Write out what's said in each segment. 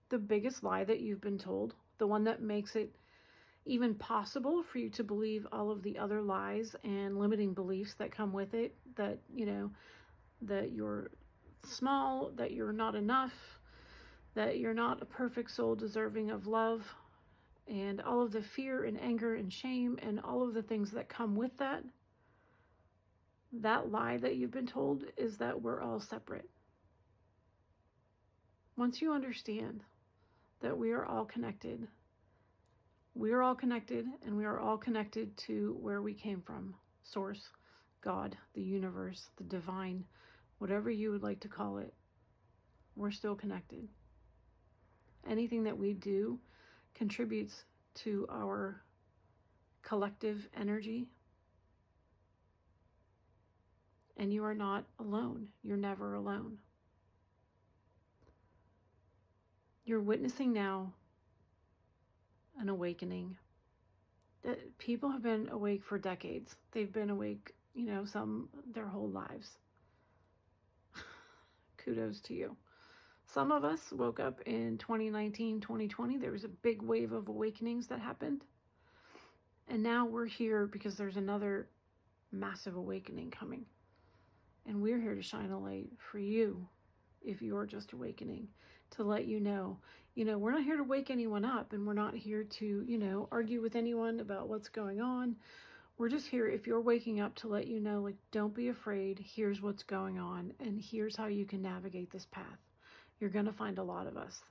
the biggest lie that you've been told, the one that makes it even possible for you to believe all of the other lies and limiting beliefs that come with it, that, that you're small, that you're not enough, that you're not a perfect soul deserving of love, and all of the fear and anger and shame and all of the things that come with that. That lie that you've been told is that we're all separate. Once you understand that we are all connected, and we are all connected to where we came from, Source, God, the universe, the divine, whatever you would like to call it, we're still connected. Anything that we do contributes to our collective energy. And you are not alone. You're never alone. You're witnessing now an awakening. That people have been awake for decades. They've been awake, some their whole lives. Kudos to you. Some of us woke up in 2019, 2020. There was a big wave of awakenings that happened. And now we're here because there's another massive awakening coming. And we're here to shine a light for you, if you're just awakening, to let you know, we're not here to wake anyone up, and we're not here to, argue with anyone about what's going on. We're just here, if you're waking up, to let you know, like, don't be afraid. Here's what's going on, and here's how you can navigate this path. You're going to find a lot of us.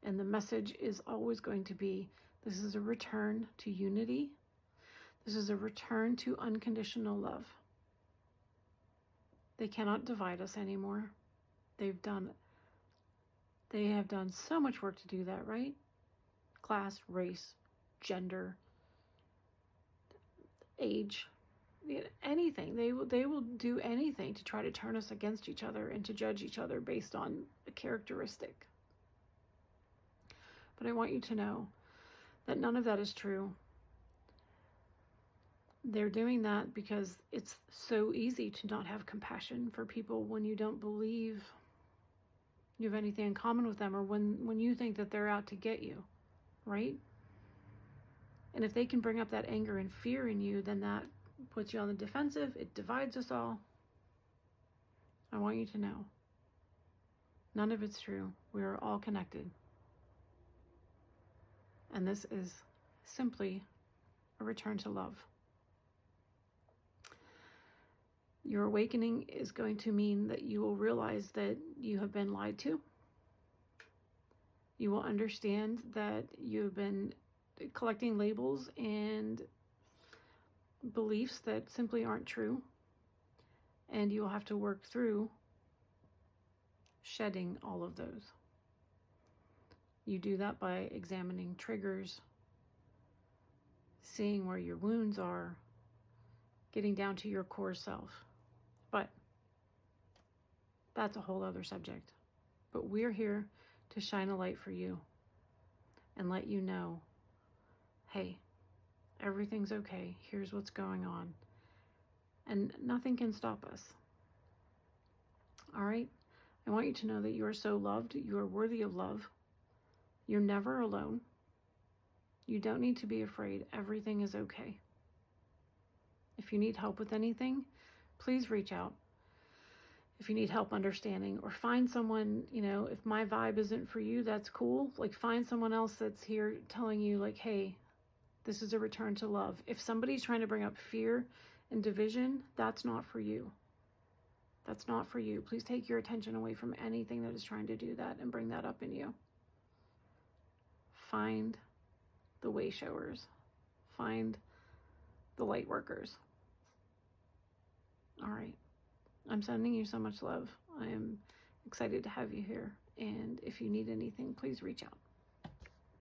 And the message is always going to be, this is a return to unity. This is a return to unconditional love. They cannot divide us anymore. They have done so much work to do that, right? Class, race, gender, age, anything. They will do anything to try to turn us against each other and to judge each other based on a characteristic. But I want you to know that none of that is true. They're doing that because it's so easy to not have compassion for people when you don't believe you have anything in common with them, or when you think that they're out to get you, right? And if they can bring up that anger and fear in you, then that puts you on the defensive. It divides us all. I want you to know, none of it's true. We are all connected. And this is simply a return to love. Your awakening is going to mean that you will realize that you have been lied to. You will understand that you've been collecting labels and beliefs that simply aren't true. And you will have to work through shedding all of those. You do that by examining triggers, seeing where your wounds are, getting down to your core self. But that's a whole other subject. But we're here to shine a light for you and let you know, hey, everything's okay. Here's what's going on. And nothing can stop us. All right? I want you to know that you are so loved. You are worthy of love. You're never alone. You don't need to be afraid. Everything is okay. If you need help with anything, please reach out. If you need help understanding, or find someone, if my vibe isn't for you, that's cool. Like, find someone else that's here telling you, like, hey, this is a return to love. If somebody's trying to bring up fear and division, that's not for you. That's not for you. Please take your attention away from anything that is trying to do that and bring that up in you. Find the way showers. Find the light workers. All right. I'm sending you so much love. I am excited to have you here. And if you need anything, please reach out.